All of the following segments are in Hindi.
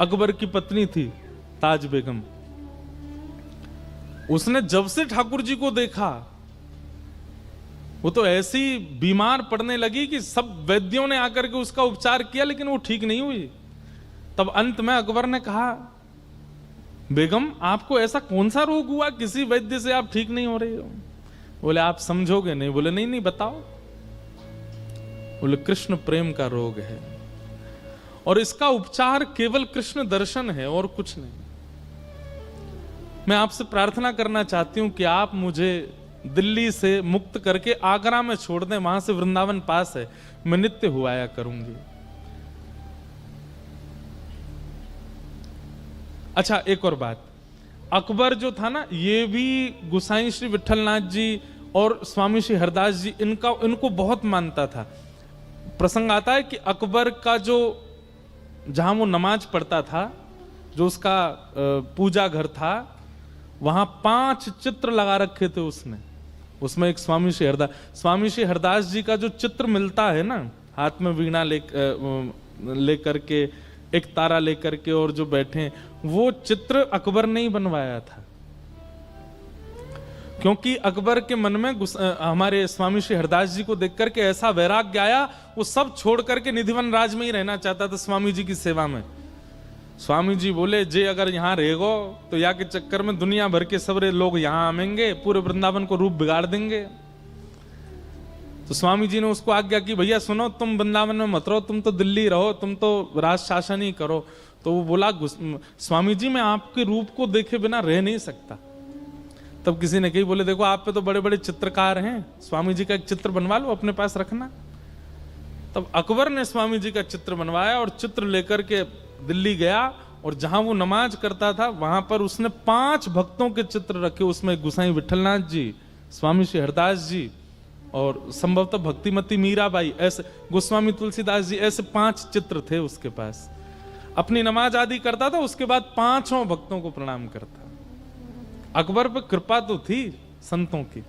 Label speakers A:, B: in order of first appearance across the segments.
A: अकबर की पत्नी थी ताज बेगम। उसने जब से ठाकुर जी को देखा वो तो ऐसी बीमार पड़ने लगी कि सब वैद्यों ने आकर के उसका उपचार किया लेकिन वो ठीक नहीं हुई। तब अंत में अकबर ने कहा, बेगम आपको ऐसा कौन सा रोग हुआ, किसी वैद्य से आप ठीक नहीं हो रही हो? बोले आप समझोगे नहीं। बोले नहीं नहीं बताओ। बोले कृष्ण प्रेम का रोग है और इसका उपचार केवल कृष्ण दर्शन है और कुछ नहीं। मैं आपसे प्रार्थना करना चाहती हूं कि आप मुझे दिल्ली से मुक्त करके आगरा में छोड़ दें, वहां से वृंदावन पास है, मैं नित्य हुआया करूंगी। अच्छा एक और बात, अकबर जो था ना, ये भी गुसाई श्री विठलनाथ जी और स्वामी श्री हरदास जी इनको बहुत मानता था। प्रसंग आता है कि अकबर का जो जहां वो नमाज पढ़ता था, जो उसका पूजा घर था, वहां 5 चित्र लगा रखे थे उसने। उसमें एक स्वामी श्री हरदास जी का जो चित्र मिलता है ना, हाथ में वीणा लेकर के, एक तारा लेकर के और जो बैठे, वो चित्र अकबर ने ही बनवाया था। क्योंकि अकबर के मन में हमारे स्वामी श्री हरदास जी को देख करके ऐसा वैराग्य आया, वो सब छोड़ करके निधिवन राज में ही रहना चाहता था, स्वामी जी की सेवा में। स्वामी जी बोले, जे अगर यहाँ रहेगो तो यहाँ के चक्कर में दुनिया भर के सबरे लोग यहाँ आएंगे, पूरे वृंदावन को रूप बिगाड़ देंगे। तो स्वामी जी ने उसको आज्ञा की, भैया सुनो, तुम वृंदावन में मत रहो, तुम तो दिल्ली रहो, तुम तो राज शासन ही करो। तो वो बोला, स्वामी जी मैं आपके रूप को देखे बिना रह नहीं सकता। तब किसी ने कही, बोले देखो आप पे तो बड़े बड़े चित्रकार हैं, स्वामी जी का एक चित्र बनवा लो, अपने पास रखना। तब अकबर ने स्वामी जी का चित्र बनवाया और चित्र लेकर के दिल्ली गया, और जहां वो नमाज करता था वहां पर उसने 5 भक्तों के चित्र रखे। उसमें गुसाई विठलनाथ जी, स्वामी श्री हरदास जी और संभवतः भक्तिमती मीराबाई, ऐसे गोस्वामी तुलसीदास जी, ऐसे 5 चित्र थे उसके पास। अपनी नमाज आदि करता था, उसके बाद 5 भक्तों को प्रणाम करता। अकबर पे कृपा तो थी संतों की।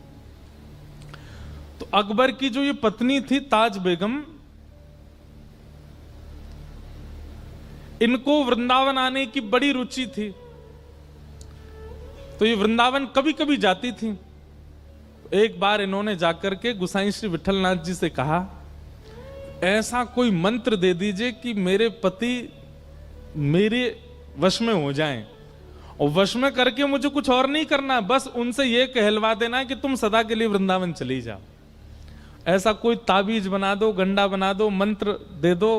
A: तो अकबर की जो ये पत्नी थी ताज बेगम, इनको वृंदावन आने की बड़ी रुचि थी। तो ये वृंदावन कभी कभी जाती थी। एक बार इन्होंने जाकर के गुसाई श्री विठलनाथ जी से कहा, ऐसा कोई मंत्र दे दीजिए कि मेरे पति मेरे वश में हो जाएं, और वश में करके मुझे कुछ और नहीं करना, बस उनसे यह कहलवा देना है कि तुम सदा के लिए वृंदावन चली जाओ। ऐसा कोई ताबीज बना दो, गंडा बना दो, मंत्र दे दो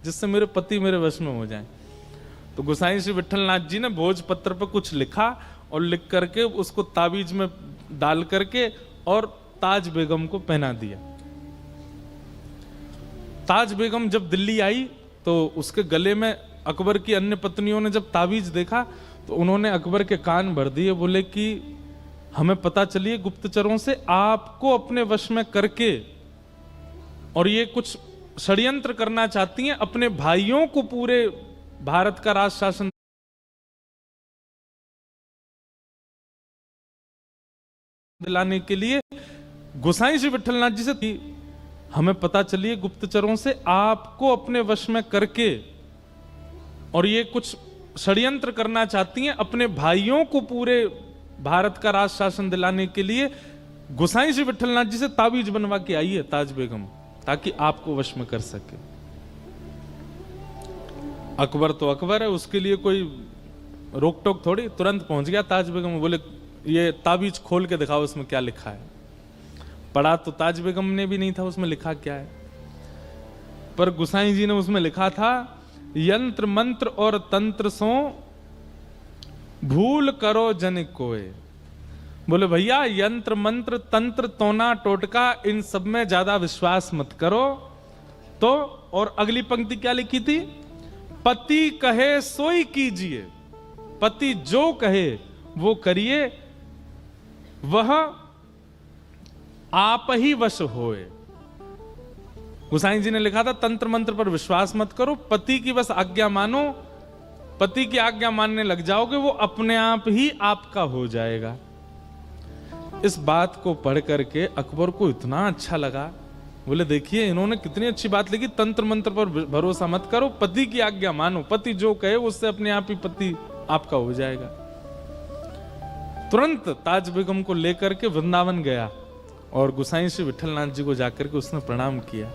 A: जिससे मेरे पति मेरे वश में हो जाएं। तो गुसाई श्री विठलनाथ जी ने भोजपत्र पर कुछ लिखा और लिख करके उसको ताबीज में डाल करके और ताज बेगम को पहना दिया। ताज बेगम जब दिल्ली आई तो उसके गले में अकबर की अन्य पत्नियों ने जब ताबीज देखा तो उन्होंने अकबर के कान भर दिए। बोले कि हमें पता चलिए गुप्तचरों से, आपको अपने वश में करके और ये कुछ षड्यंत्र करना चाहती हैं, अपने भाइयों को पूरे भारत का राज शासन दिलाने के लिए। गुसाई श्री विठलनाथ जी से हमें पता चलिए गुप्तचरों से, आपको अपने वश में करके और ये कुछ षड्यंत्र करना चाहती हैं, अपने भाइयों को पूरे भारत का राज शासन दिलाने के लिए गुसाई श्री विठलनाथ जी से ताबीज बनवा के आई है ताज बेगम, ताकि आपको वश में कर सके। अकबर तो अकबर है, उसके लिए कोई रोक टोक थोड़ी, तुरंत पहुंच गया ताज बेगम। बोले ये ताबीज खोल के दिखाओ, उसमें क्या लिखा है। पढ़ा तो ताज बेगम ने भी नहीं था उसमें लिखा क्या है, पर गुसाई जी ने उसमें लिखा था, यंत्र मंत्र और तंत्र सो भूल करो जन कोय। बोले भैया यंत्र मंत्र तंत्र तोना टोटका इन सब में ज्यादा विश्वास मत करो। तो और अगली पंक्ति क्या लिखी थी, पति कहे सोई कीजिए, पति जो कहे वो करिए, वह आप ही वश होए। गुसाई जी ने लिखा था तंत्र मंत्र पर विश्वास मत करो, पति की बस आज्ञा मानो, पति की आज्ञा मानने लग जाओगे वो अपने आप ही आपका हो जाएगा। इस बात को पढ़ करके अकबर को इतना अच्छा लगा बोले देखिए इन्होंने कितनी अच्छी बात लिखी, तंत्र मंत्र पर भरोसा मत करो, पति की आज्ञा मानो, पति जो कहे उससे अपने आप ही पति आपका हो जाएगा। तुरंत ताज बेगम को लेकर के वृंदावन गया और गोसाई श्री विठलनाथ जी को जाकर के उसने प्रणाम किया।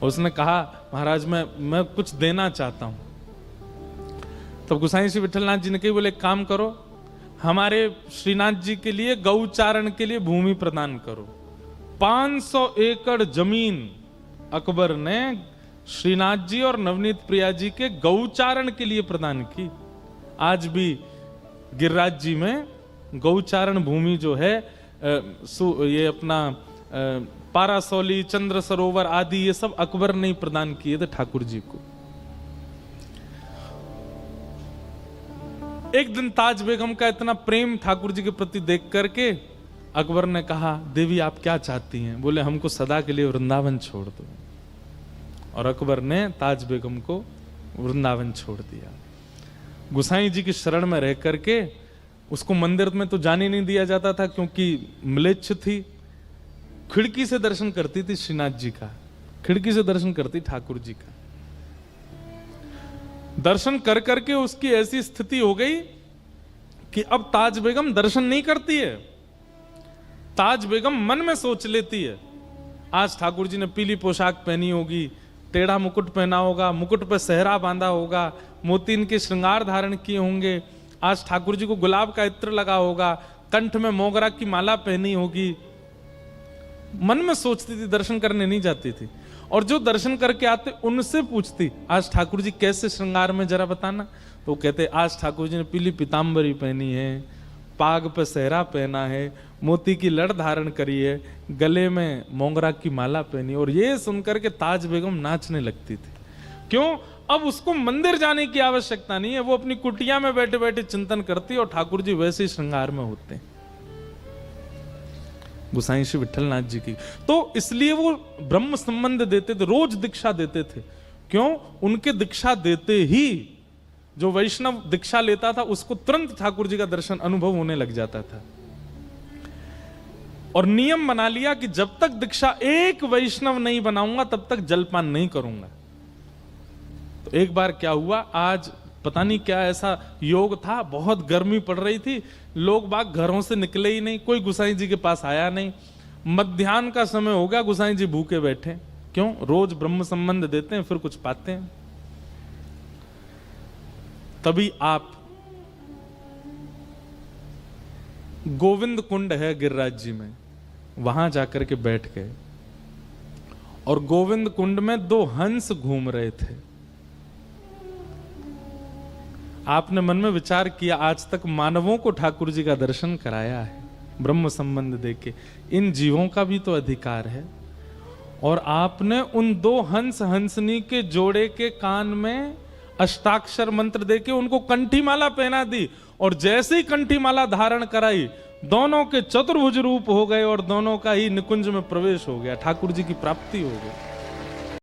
A: उसने कहा महाराज मैं कुछ देना चाहता हूं। तब गोसाई श्री विठलनाथ जी ने कही, बोले एक काम करो, हमारे श्रीनाथ जी के लिए गौचारण के लिए भूमि प्रदान करो। 500 एकड़ जमीन अकबर ने श्रीनाथ जी और नवनीत प्रिया जी के गौचारण के लिए प्रदान की। आज भी गिरिराज जी में गौचारण भूमि जो है ये अपना पारासौली, चंद्र सरोवर आदि ये सब अकबर ने प्रदान किए थे ठाकुर जी को। एक दिन ताज बेगम का इतना प्रेम ठाकुर जी के प्रति देख करके अकबर ने कहा, देवी आप क्या चाहती हैं? बोले हमको सदा के लिए वृंदावन छोड़ दो। और अकबर ने ताज बेगम को वृंदावन छोड़ दिया। गोसाई जी की शरण में रह करके उसको मंदिर में तो जाने नहीं दिया जाता था क्योंकि म्लेच्छ थी। खिड़की से दर्शन करती थी श्रीनाथ जी का, खिड़की से दर्शन करती ठाकुर जी का। दर्शन कर करके उसकी ऐसी स्थिति हो गई कि अब ताज बेगम दर्शन नहीं करती है। ताज बेगम मन में सोच लेती है, आज ठाकुर जी ने पीली पोशाक पहनी होगी, टेढ़ा मुकुट पहना होगा, मुकुट पर सेहरा बांधा होगा, मोतीन के श्रृंगार धारण किए होंगे, आज ठाकुर जी को गुलाब का इत्र लगा होगा, कंठ में मोगरा की माला पहनी होगी। मन में सोचती थी, दर्शन करने नहीं जाती थी। और जो दर्शन करके आते उनसे पूछती, आज ठाकुर जी कैसे श्रृंगार में जरा बताना। तो कहते आज ठाकुर जी ने पीली पीताम्बरी पहनी है, पाग पे सेहरा पहना है, मोती की लड़ धारण करी है, गले में मोगरा की माला पहनी। और ये सुनकर के ताज बेगम नाचने लगती थी। क्यों? अब उसको मंदिर जाने की आवश्यकता नहीं है, वो अपनी कुटिया में बैठे बैठे चिंतन करती और ठाकुर जी वैसे ही श्रृंगार में होते हैं। गोसाई श्री विठलनाथ जी की तो इसलिए वो ब्रह्म संबंध देते थे, रोज दीक्षा देते थे। क्यों? उनके दीक्षा देते ही जो वैष्णव दीक्षा लेता था उसको तुरंत ठाकुर जी का दर्शन अनुभव होने लग जाता था। और नियम बना लिया कि जब तक दीक्षा एक वैष्णव नहीं बनाऊंगा तब तक जलपान नहीं करूंगा। तो एक बार क्या हुआ, आज पता नहीं क्या ऐसा योग था, बहुत गर्मी पड़ रही थी, लोग बाग घरों से निकले ही नहीं, कोई गोसाई जी के पास आया नहीं। मध्याह्न का समय हो गया, गोसाई जी भूखे बैठे। क्यों? रोज ब्रह्म संबंध देते हैं फिर कुछ पाते हैं। तभी आप गोविंद कुंड है गिरिराज जी में, वहां जाकर के बैठ गए और गोविंद कुंड में 2 हंस घूम रहे थे। आपने मन में विचार किया, आज तक मानवों को ठाकुर जी का दर्शन कराया है ब्रह्म संबंध देके, इन जीवों का भी तो अधिकार है। और आपने उन 2 हंस हंसनी के जोड़े के कान में अष्टाक्षर मंत्र देके उनको कंठी माला पहना दी। और जैसे ही कंठी माला धारण कराई, दोनों के चतुर्भुज रूप हो गए और दोनों का ही निकुंज में प्रवेश हो गया, ठाकुर जी की प्राप्ति हो गई।